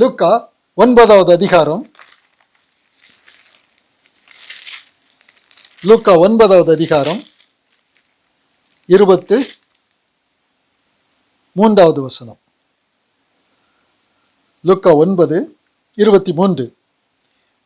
லூக்கா 9வது அதிகாரம், லூக்கா 9வது அதிகாரம் 23வது வசனம். லூக்கா 9:23.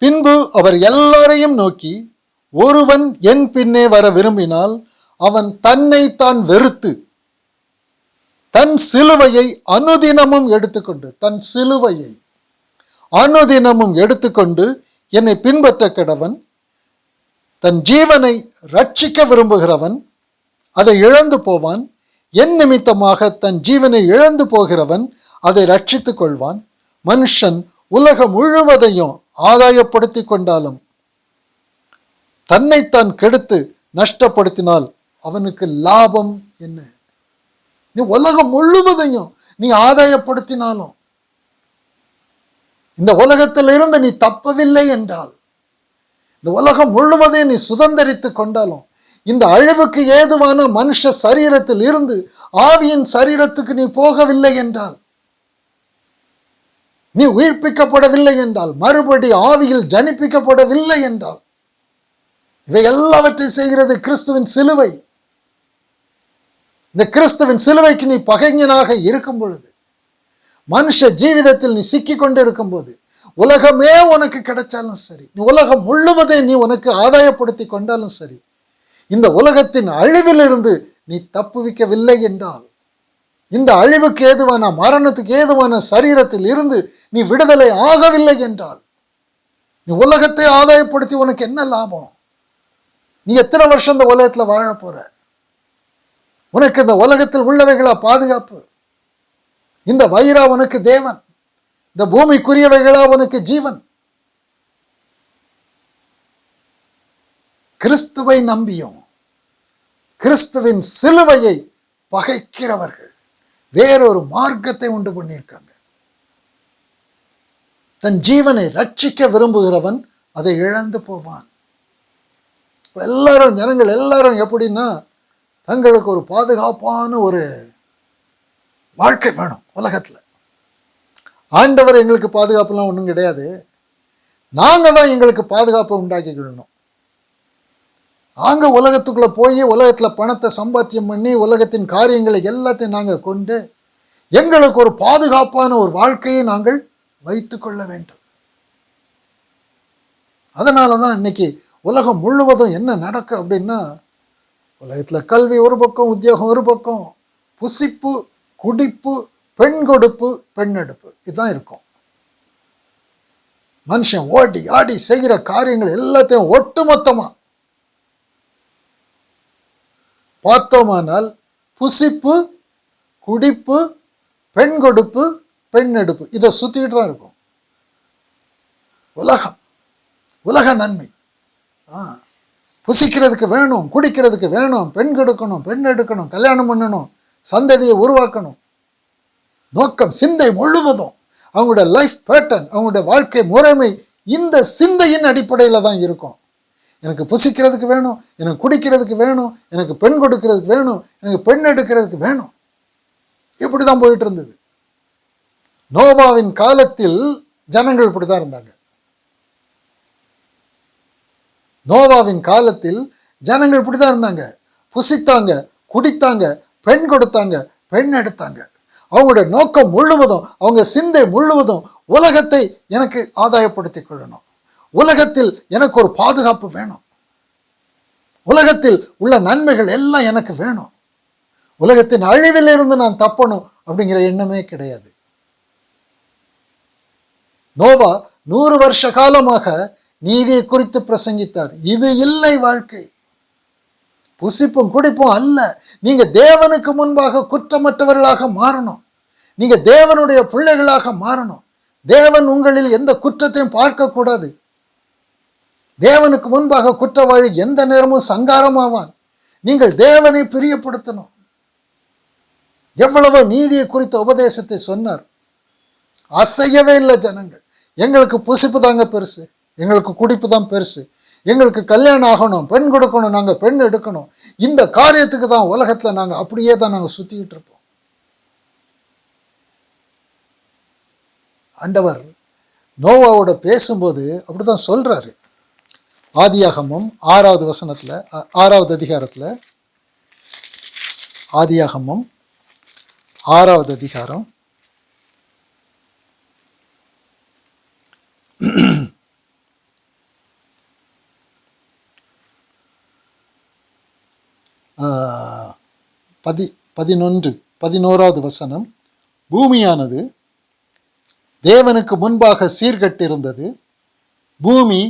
பின்பு அவர் எல்லாரையும் நோக்கி, ஒருவன் என் பின்னே வர விரும்பினால் அவன் தன்னை தான் வெறுத்து தன் சிலுவையை அனுதினமும் எடுத்துக்கொண்டு என்னை பின்பற்ற கடவன். தன் ஜீவனை ரட்சிக்க விரும்புகிறவன் அதை இழந்து போவான். என் நிமித்தமாக தன் ஜீவனை இழந்து போகிறவன் அதை ரட்சித்துக் கொள்வான். மனுஷன் உலகம் முழுவதையும் ஆதாயப்படுத்தி கொண்டாலும் தன்னைத்தான் கெடுத்து நஷ்டப்படுத்தினால் அவனுக்கு லாபம் என்ன? நீ உலகம் முழுவதையும் நீ ஆதாயப்படுத்தினாலும், இந்த உலகத்திலிருந்து நீ தப்பவில்லை என்றால், இந்த உலகம் முழுவதையும் நீ சுதந்திரித்து கொண்டாலும், இந்த அழிவுக்கு ஏதுவான மனுஷ சரீரத்தில் இருந்து ஆவியின் சரீரத்துக்கு நீ போகவில்லை என்றால், நீ உயிர்ப்பிக்கப்படவில்லை என்றால், மறுபடி ஆவியில் ஜனிப்பிக்கப்படவில்லை என்றால், இவை எல்லாவற்றையும் செய்கிறது கிறிஸ்துவின் சிலுவை. இந்த கிறிஸ்துவின் சிலுவைக்கு நீ பகைஞனாக இருக்கும் பொழுது, மனுஷ ஜீவிதத்தில் நீ சிக்கி கொண்டு இருக்கும் போது, உலகமே உனக்கு கிடைச்சாலும் சரி, நீ உலகம் முழுவதை நீ உனக்கு ஆதாயப்படுத்தி கொண்டாலும் சரி, இந்த உலகத்தின் அழிவிலிருந்து நீ தப்புவிக்கவில்லை என்றால், இந்த அழிவுக்கு ஏதுவான மரணத்துக்கு ஏதுவான சரீரத்தில் இருந்து நீ விடுதலை ஆகவில்லை என்றால், நீ உலகத்தை ஆதாயப்படுத்தி உனக்கு என்ன லாபம்? நீ எத்தனை வருஷம் இந்த உலகத்தில் வாழ போற? உனக்கு இந்த உலகத்தில் உள்ளவைகளா பாதுகாப்பு? இந்த வயிறா உனக்கு தேவன்? இந்த பூமிக்குரியவைகளா உனக்கு ஜீவன்? கிறிஸ்துவை நம்பியும் கிறிஸ்துவின் சிலுவையை பகைக்கிறவர்கள் வேறொரு மார்க்கத்தை உண்டு பண்ணியிருக்காங்க. தன் ஜீவனை ரட்சிக்க விரும்புகிறவன் அதை இழந்து போவான். எல்லாரும் ஜனங்கள் எல்லாரும் எப்படின்னா, தங்களுக்கு ஒரு பாதுகாப்பான ஒரு வாழ்க்கை வேணும் உலகத்தில். ஆண்டவர் எங்களுக்கு பாதுகாப்புலாம் ஒன்றும் கிடையாது, நாங்கள் தான் எங்களுக்கு பாதுகாப்பை உண்டாக்கிக்கிடணும். நாங்கள் உலகத்துக்குள்ளே போய் உலகத்தில் பணத்தை சம்பாத்தியம் பண்ணி உலகத்தின் காரியங்களை எல்லாத்தையும் நாங்கள் கொண்டு எங்களுக்கு ஒரு பாதுகாப்பான ஒரு வாழ்க்கையை நாங்கள் வைத்து கொள்ள வேண்டும். அதனால தான் இன்னைக்கு உலகம் முழுவதும் என்ன நடக்கும் அப்படின்னா, உலகத்தில் கல்வி ஒரு பக்கம், உத்தியோகம் ஒரு பக்கம், புசிப்பு, குடிப்பு, பெண் கொடுப்பு, பெண்ணெடுப்பு, இதுதான் இருக்கும். மனுஷன் ஓடி ஆடி செய்கிற காரியங்கள் எல்லாத்தையும் ஒட்டுமொத்தமா பார்த்தோமானால், புசிப்பு, குடிப்பு, பெண் கொடுப்பு, பெண்ணெடுப்பு, இதை சுத்திக்கிட்டு தான் இருக்கும் உலகம். உலக நன்மை. புசிக்கிறதுக்கு வேணும், குடிக்கிறதுக்கு வேணும், பெண் கொடுக்கணும், பெண் எடுக்கணும், கல்யாணம் பண்ணணும், சந்ததியை உருவாக்கணும். நோக்கம், சிந்தை முழுவதும் அவங்களுடைய லைஃப் பேட்டர்ன், அவங்களுடைய வாழ்க்கை முறைமை இந்த சிந்தையின் அடிப்படையில் தான் இருக்கும். எனக்கு புசிக்கிறதுக்கு வேணும், எனக்கு குடிக்கிறதுக்கு வேணும், எனக்கு பெண் கொடுக்கிறதுக்கு வேணும், எனக்கு பெண் எடுக்கிறதுக்கு வேணும். இப்படி தான் போயிட்டு இருந்தது. நோவாவின் காலத்தில் ஜனங்கள் இப்படி தான் இருந்தாங்க. நோவாவின் காலத்தில் ஜனங்கள் இப்படி தான் இருந்தாங்க. புசித்தாங்க, குடித்தாங்க, பெண் கொடுத்தாங்க, பெண் எடுத்தாங்க. அவங்களுடைய நோக்கம் முழுவதும், அவங்க சிந்தை முழுவதும் உலகத்தை எனக்கு ஆதாயப்படுத்திக் கொள்ளணும், உலகத்தில் எனக்கு ஒரு பாதுகாப்பு வேணும், உலகத்தில் உள்ள நன்மைகள் எல்லாம் எனக்கு வேணும், உலகத்தின் அழிவிலிருந்து நான் தப்பணும் அப்படிங்கிற எண்ணமே கிடையாது. நோவா 100 வருஷ காலமாக நீதியை குறித்து பிரசங்கித்தார். இது இல்லை வாழ்க்கை, புசிப்பும் குடிப்பும் அல்ல. நீங்க தேவனுக்கு முன்பாக குற்றமற்றவர்களாக மாறணும், நீங்க தேவனுடைய பிள்ளைகளாக மாறணும். தேவன் உங்களில் எந்த குற்றத்தையும் பார்க்கக்கூடாது. தேவனுக்கு முன்பாக குற்றவாளி எந்த நேரமும் சங்காரமாவான். நீங்கள் தேவனை பிரியப்படுத்தணும். எவ்வளவு நீதியை குறித்த உபதேசத்தை சொன்னார், அசையவே இல்லை ஜனங்கள். எங்களுக்கு புசிப்பு தாங்க பெருசு, எங்களுக்கு குடிப்பு தான் பெருசு, எங்களுக்கு கல்யாணம் ஆகணும், பெண் கொடுக்கணும், நாங்கள் பெண் எடுக்கணும், இந்த காரியத்துக்கு தான் உலகத்தில் நாங்கள் அப்படியே தான் நாங்கள் சுற்றிக்கிட்டு இருப்போம். ஆண்டவர் நோவாவோட பேசும்போது அப்படிதான் சொல்றாரு. ஆதியாகமம் 6வது வசனத்துல, 6வது அதிகாரத்துல, ஆதியாகமம் 6வது அதிகாரம் 11வது வசனம், பூமியானது தேவனுக்கு முன்பாக சீர்கட்டிருந்தது, பூமி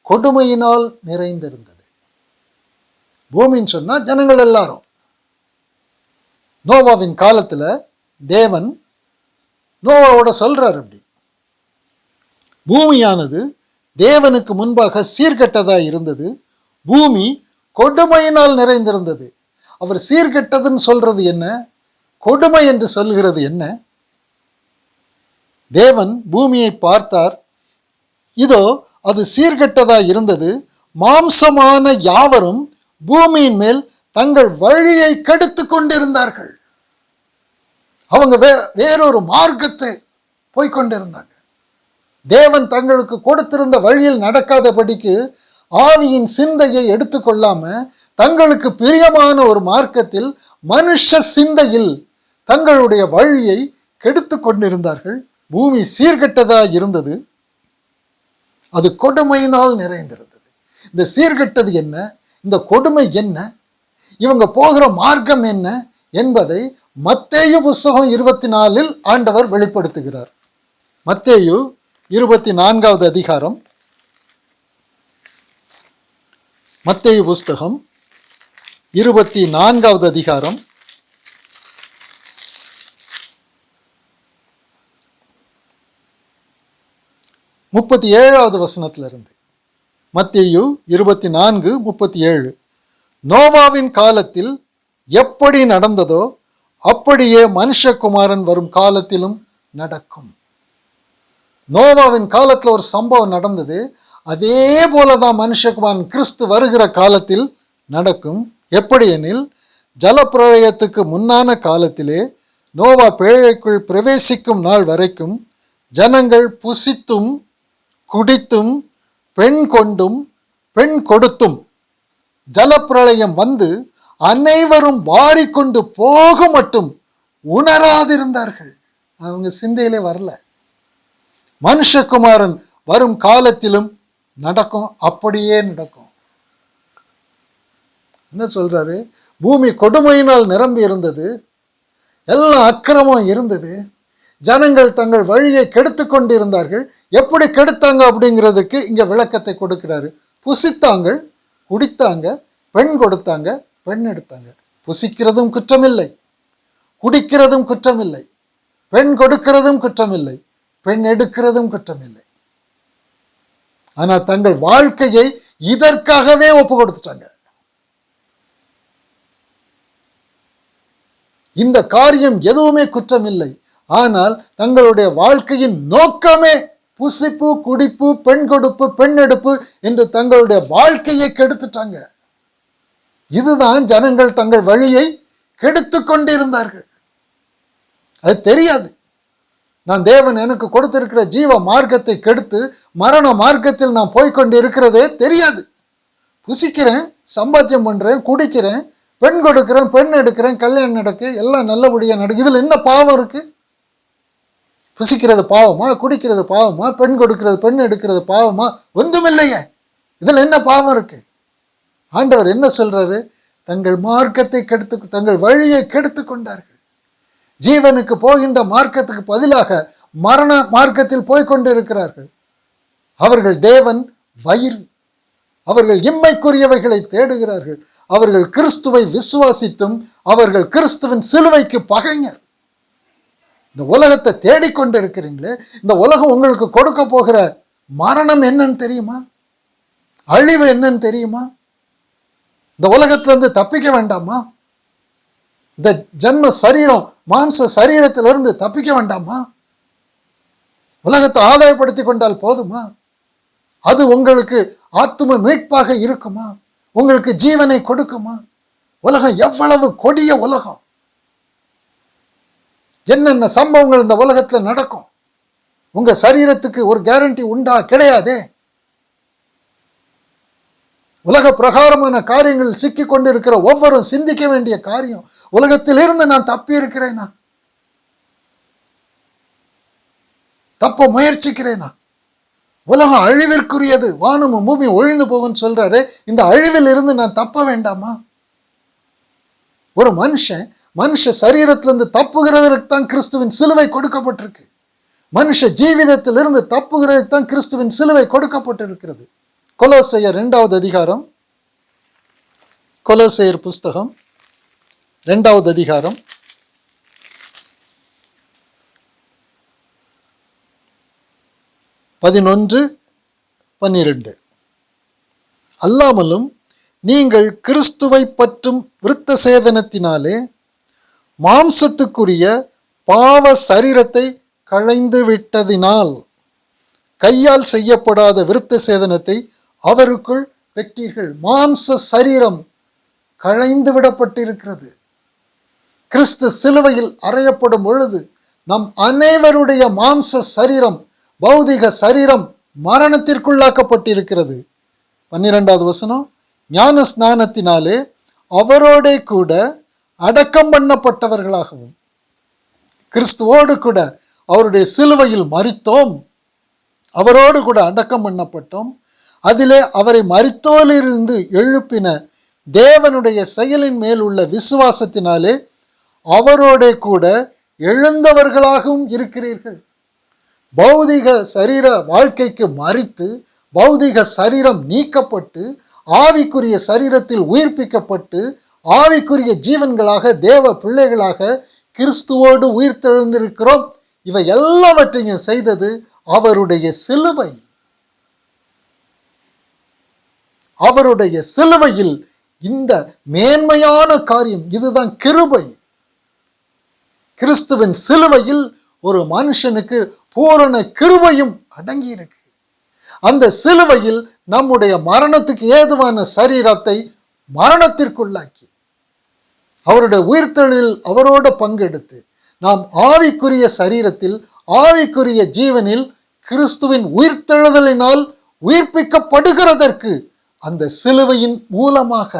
கொடுமையினால் நிறைந்திருந்தது. பூமின்னு சொன்னா ஜனங்கள் எல்லாரும். நோவாவின் காலத்துல தேவன் நோவாவோட சொல்றார் அப்படி, பூமியானது தேவனுக்கு முன்பாக சீர்கெட்டதா இருந்தது, பூமி கொடுமையினால் நிறைந்திருந்தது. அவர் சீர்கெட்டதுன்னு சொல்றது என்ன, கொடுமை என்று சொல்கிறது என்ன? தேவன் பூமியை பார்த்தார், இதோ அது சீர்கெட்டதா இருந்தது, மாம்சமான யாவரும் பூமியின் மேல் தங்கள் வழியை கெடுத்து கொண்டிருந்தார்கள். அவங்க வேறொரு மார்க்கத்தை போய்கொண்டிருந்தாங்க. தேவன் தங்களுக்கு கொடுத்திருந்த வழியில் நடக்காதபடிக்கு ஆவியின் சிந்தையை எடுத்துக்கொள்ளாம தங்களுக்கு பிரியமான ஒரு மார்க்கத்தில் மனுஷ சிந்தையில் தங்களுடைய வழியை கெடுத்து கொண்டிருந்தார்கள். பூமி சீர்கெட்டதா இருந்தது, அது கொடுமையினால் நிறைந்திருந்தது. இந்த சீர்கெட்டது என்ன, இந்த கொடுமை என்ன, இவங்க போகிற மார்க்கம் என்ன என்பதை மத்தேயு புஸ்தகம் 24 ஆண்டவர் வெளிப்படுத்துகிறார். மத்தேயு 24வது அதிகாரம், மத்தேயு புஸ்தகம் 24வது அதிகாரம் 37வது வசனத்திலிருந்து. மத்தேயு 24:37, நோவாவின் காலத்தில் எப்படி நடந்ததோ அப்படியே மனுஷகுமாரன் வரும் காலத்திலும் நடக்கும். நோவாவின் காலத்தில் ஒரு சம்பவம் நடந்தது, அதே போலதான் மனுஷகுமாரன் கிறிஸ்து வருகிற காலத்தில் நடக்கும். எப்படி எனில், ஜலப்பிரளயத்துக்கு முன்னான காலத்திலே நோவா பேழைக்குள் பிரவேசிக்கும் நாள் வரைக்கும் ஜனங்கள் புசித்தும் குடித்தும் பெண் கொண்டும் பெண் கொடுத்தும் ஜலப்பிரளயம் வந்து அனைவரும் வாரிக்கொண்டு போக மட்டும் உணராதிருந்தார்கள். அவங்க சிந்தையிலே வரல. மனுஷகுமாரன் வரும் காலத்திலும் நடக்கும், அப்படியே நடக்கும். என்ன சொல்றாரு? பூமி கொடுமையினால் நிரம்பி இருந்தது, எல்லாம் அக்கிரமம் இருந்தது, ஜனங்கள் தங்கள் வழியை கெடுத்து கொண்டிருந்தார்கள். எப்படி கெடுத்தாங்க அப்படிங்கிறதுக்கு இங்க விளக்கத்தை கொடுக்கிறாரு. புசித்தாங்க, குடித்தாங்க, பெண் கொடுத்தாங்க, பெண் எடுத்தாங்க. புசிக்கிறதும் குற்றமில்லை, குடிக்கிறதும் குற்றமில்லை, பெண் கொடுக்கிறதும் குற்றமில்லை, பெண் எடுக்கிறதும் குற்றமில்லை. ஆனா தங்கள் வாழ்க்கையை இதற்காகவே ஒப்பு கொடுத்துட்டாங்க. இந்த காரியம் எதுவுமே குற்றமில்லை, ஆனால் தங்களுடைய வாழ்க்கையின் நோக்கமே புசிப்பு, குடிப்பு, பெண் கொடுப்பு, பெண் எடுப்பு என்று தங்களுடைய வாழ்க்கையை கெடுத்துட்டாங்க. இதுதான் ஜனங்கள் தங்கள் வழியை கெடுத்து கொண்டிருந்தார்கள். அது தெரியாது. நான் தேவன் எனக்கு கொடுத்திருக்கிற ஜீவ மார்க்கத்தை கெடுத்து மரண மார்க்கத்தில் நான் போய்கொண்டு இருக்கிறதே தெரியாது. புசிக்கிறேன், சம்பாத்தியம் பண்றேன், குடிக்கிறேன், பெண் கொடுக்கிறேன், பெண் எடுக்கிறேன், கல்யாணம் நடக்கு, எல்லாம் நல்லபடியா நடக்கு. இதுல என்ன பாவம் இருக்கு? புசிக்கிறது பாவமா, குடிக்கிறது பாவமா, பெண் கொடுக்கிறது, பெண் எடுக்கிறது பாவமா? ஒன்றுமில்லையே. இதுல என்ன பாவம் இருக்கு? ஆண்டவர் என்ன சொல்றாரு? தங்கள் மார்க்கத்தை கெடுத்து, தங்கள் வழியை கெடுத்து கொண்டார்கள். ஜீவனுக்கு போகின்ற மார்க்கத்துக்கு பதிலாக மரண மார்க்கத்தில் போய்கொண்டு இருக்கிறார்கள். அவர்கள் தேவன் வயிறு, அவர்கள் இம்மைக்குரியவைகளை தேடுகிறார்கள். அவர்கள் கிறிஸ்துவை விசுவாசித்தும் அவர்கள் கிறிஸ்துவின் சிலுவைக்கு பகைஞர். இந்த உலகத்தை தேடிக்கொண்டு இருக்கிறீங்களே, இந்த உலகம் உங்களுக்கு கொடுக்க போகிற மரணம் என்னன்னு தெரியுமா? அழிவு என்னன்னு தெரியுமா? இந்த உலகத்திலிருந்து தப்பிக்க வேண்டாமா? இந்த ஜன்ம சரீரம், மாம்ச சரீரத்திலிருந்து தப்பிக்க வேண்டாமா? உலகத்தை ஆதாயப்படுத்தி கொண்டால் போதுமா? அது உங்களுக்கு ஆத்தும மீட்பாக இருக்குமா? உங்களுக்கு ஜீவனை கொடுக்குமா? உலகம் எவ்வளவு கொடிய உலகம்! என்னென்ன சம்பவங்கள் இந்த உலகத்துல நடக்கும். உங்க சரீரத்துக்கு ஒரு கேரண்டி உண்டா? கிடையாதே. உலக பிரகாரமான காரியங்கள் சிக்கி கொண்டு இருக்கிற ஒவ்வொரு சிந்திக்க வேண்டிய காரியம், உலகத்திலிருந்து நான் தப்பி இருக்கிறேனா? தப்ப முயற்சிக்கிறேனா? உலகம் அழிவிற்குரியது, வானமும் பூமி ஒழிந்து போகும்னு சொல்றாரு. இந்த அழிவில் இருந்து நான் தப்ப வேண்டாமா? ஒரு மனுஷ சரீரத்திலிருந்து தப்புகிறதற்கு தான் கிறிஸ்துவின் சிலுவை கொடுக்கப்பட்டிருக்கு. மனுஷ ஜீவிதத்திலிருந்து தப்புகிறதுக்கு தான் கிறிஸ்துவின் சிலுவை கொடுக்கப்பட்டிருக்கிறது. கொலோசையர் 2வது அதிகாரம், கொலோசையர் புஸ்தகம் 2வது அதிகாரம் 11-12. அல்லாமலும் நீங்கள் கிறிஸ்துவை பற்றும் விருத்த சேதனத்தினாலே மாம்சத்துக்குரிய பாவ சரீரத்தை களைந்து விட்டதினால் கையால் செய்யப்படாத விருத்த சேதனத்தை அவருக்குள் பெற்றீர்கள். மாம்ச சரீரம் களைந்து விடப்பட்டிருக்கிறது. கிறிஸ்து சிலுவையில் அறையப்படும் பொழுது நம் அனைவருடைய மாம்ச சரீரம், பௌதிக சரீரம் மரணத்திற்குள்ளாக்கப்பட்டிருக்கிறது. 12வது வசனம், ஞான ஸ்நானத்தினாலே அவரோட கூட அடக்கம் பண்ணப்பட்டவர்களாகவும், கிறிஸ்துவோடு கூட அவருடைய சிலுவையில் மரித்தோம், அவரோடு கூட அடக்கம் பண்ணப்பட்டோம். அதிலே அவரை மரித்தோரிலிருந்து எழுப்பின தேவனுடைய செயலின் மேல் உள்ள விசுவாசத்தினாலே அவரோட கூட எழுந்தவர்களாகவும் இருக்கிறீர்கள். பௌதிக சரீர வாழ்க்கைக்கு மரித்து, பௌதிக சரீரம் நீக்கப்பட்டு, ஆவிக்குரிய சரீரத்தில் உயிர்ப்பிக்கப்பட்டு, ஆவிக்குரிய ஜீவன்களாக தேவ பிள்ளைகளாக கிறிஸ்துவோடு உயிர்த்தெழுந்திருக்கிறோம். இவை எல்லாவற்றையும் செய்தது அவருடைய சிலுவை. அவருடைய சிலுவையில் இந்த மேன்மையான காரியம், இதுதான் கிருபை. கிறிஸ்துவின் சிலுவையில் ஒரு மனுஷனுக்கு பூரண கிருபையும் அடங்கி இருக்கு. அந்த சிலுவையில் நம்முடைய மரணத்துக்கு ஏதுவான சரீரத்தை மரணத்திற்குள்ளாக்கி, அவருடைய உயிர்த்தெழுதலில் அவரோட பங்கெடுத்து, நாம் ஆவிக்குரிய சரீரத்தில், ஆவிக்குரிய ஜீவனில் கிறிஸ்துவின் உயிர்த்தெழுதலினால் உயிர்ப்பிக்கப்படுகிறதற்கு அந்த சிலுவையின் மூலமாக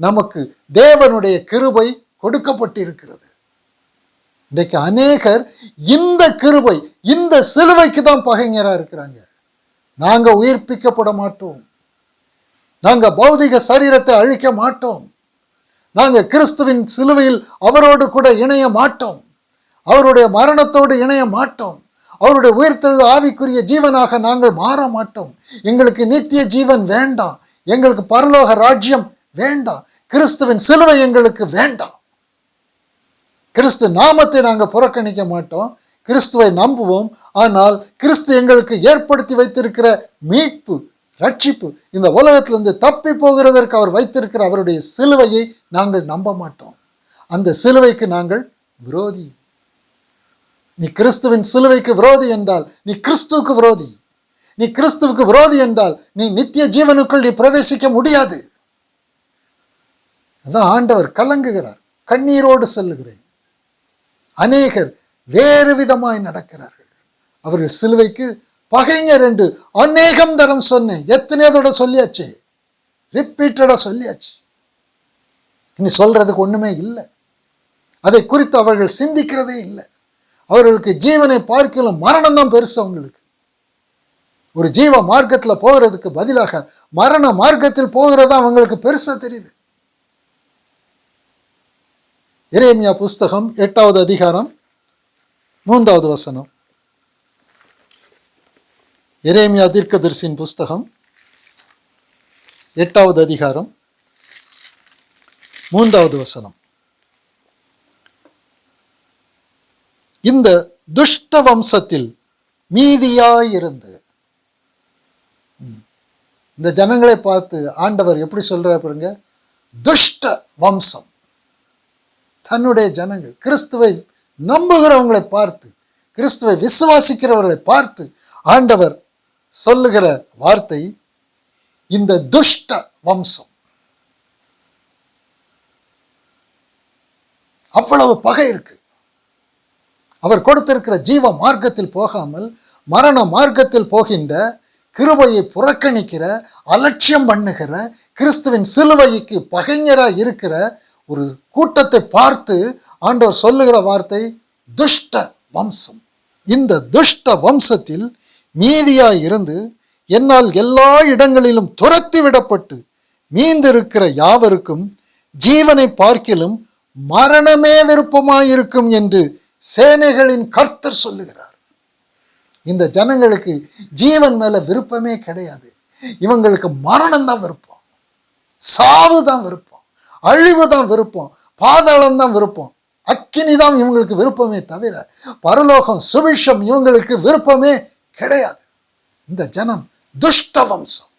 நமக்கு தேவனுடைய கிருபை கொடுக்கப்பட்டிருக்கிறது. இன்றைக்கு அநேகர் இந்த கிருபை, இந்த சிலுவைக்கு தான் பகைஞரா இருக்கிறாங்க. நாங்க உயிர்ப்பிக்கப்பட மாட்டோம், நாங்க பௌதிக சரீரத்தை அழிக்க மாட்டோம், நாங்க கிறிஸ்துவின் சிலுவையில் அவரோடு கூட இணைய மாட்டோம், அவருடைய மரணத்தோடு இணைய மாட்டோம், அவருடைய உயிர்த்தெழுதல் ஆவிக்குரிய ஜீவனாக நாங்கள் மாற மாட்டோம். எங்களுக்கு நித்திய ஜீவன் வேண்டாம், எங்களுக்கு பரலோக ராஜ்யம் வேண்டாம், கிறிஸ்துவின் சிலுவை எங்களுக்கு வேண்டாம். கிறிஸ்து நாமத்தை நாங்கள் புறக்கணிக்க மாட்டோம், கிறிஸ்துவை நம்புவோம். ஆனால் கிறிஸ்து எங்களுக்கு ஏற்படுத்தி வைத்திருக்கிற மீட்பு, ரட்சிப்பு, இந்த உலகத்திலிருந்து தப்பி போகிறதற்கு அவர் வைத்திருக்கிற அவருடைய சிலுவையை நாங்கள் நம்ப மாட்டோம். அந்த சிலுவைக்கு நாங்கள் விரோதி. நீ கிறிஸ்துவின் சிலுவைக்கு விரோதி என்றால் நீ கிறிஸ்துவுக்கு விரோதி. நீ கிறிஸ்துவுக்கு விரோதி என்றால் நீ நித்திய ஜீவனுக்குள் நீ பிரவேசிக்க முடியாது. அதான் ஆண்டவர் கலங்குகிறார், கண்ணீரோடு சொல்லுகிறேன். அநேகர் வேறு விதமாய் நடக்கிறார்கள். அவர்கள் சிலுவைக்கு பகைஞர் என்று அநேகம் தரம் சொன்னேன், எத்தனையோட சொல்லியாச்சு, ரிப்பீட்டடா சொல்லியாச்சு. இனி சொல்றதுக்கு ஒண்ணுமே இல்லை. அதை குறித்து அவர்கள் சிந்திக்கிறதே இல்லை. அவர்களுக்கு ஜீவனை பார்க்கலும் மரணம் தான் பெருசு. அவங்களுக்கு ஒரு ஜீவ மார்க்கத்தில் போகிறதுக்கு பதிலாக மரண மார்க்கத்தில் போகிறதா அவங்களுக்கு பெருசா தெரியுது. எரேமியா புஸ்தகம் 8வது அதிகாரம் 3வது வசனம். எரேமியா தீர்க்கதரிசியின் புஸ்தகம் 8வது அதிகாரம் 3வது வசனம். இந்த துஷ்ட வம்சத்தில் மீதியாயிருந்து, இந்த ஜனங்களை பார்த்து ஆண்டவர் எப்படி சொல்றார் பாருங்க, துஷ்ட வம்சம். தன்னுடைய ஜனங்கள், கிறிஸ்துவை நம்புகிறவங்களை பார்த்து, கிறிஸ்துவை விசுவாசிக்கிறவர்களை பார்த்து ஆண்டவர் சொல்லுகிற வார்த்தை, இந்த துஷ்ட வம்சம். அவ்வளவு பகை இருக்கு. அவர் கொடுத்திருக்கிற ஜீவ மார்க்கத்தில் போகாமல் மரண மார்க்கத்தில் போகின்ற, கிருபையை புறக்கணிக்கிற, அலட்சியம் பண்ணுகிற, கிறிஸ்துவின் சிலுவைக்கு பகைஞராக இருக்கிற ஒரு கூட்டத்தை பார்த்து ஆண்டவர் சொல்லுகிற வார்த்தை துஷ்ட வம்சம். இந்த துஷ்ட வம்சத்தில் மீதியாய் இருந்து என்னால் எல்லா இடங்களிலும் துரத்தி விடப்பட்டு மீந்திருக்கிற யாவருக்கும் ஜீவனை பார்க்கிலும் மரணமே விருப்பமாயிருக்கும் என்று சேனைகளின் கர்த்தர் சொல்லுகிறார். இந்த ஜனங்களுக்கு ஜீவன் மேல விருப்பமே கிடையாது. இவங்களுக்கு மரணம் தான் விருப்பம், சாவு தான் விருப்பம், அழிவு தான் விருப்பம், பாதாளம் தான் விருப்பம், அக்கினி தான் இவங்களுக்கு விருப்பமே தவிர பரலோகம் சுவிஷம் இவங்களுக்கு விருப்பமே கிடையாது. இந்த ஜனம் துஷ்ட வம்சம்.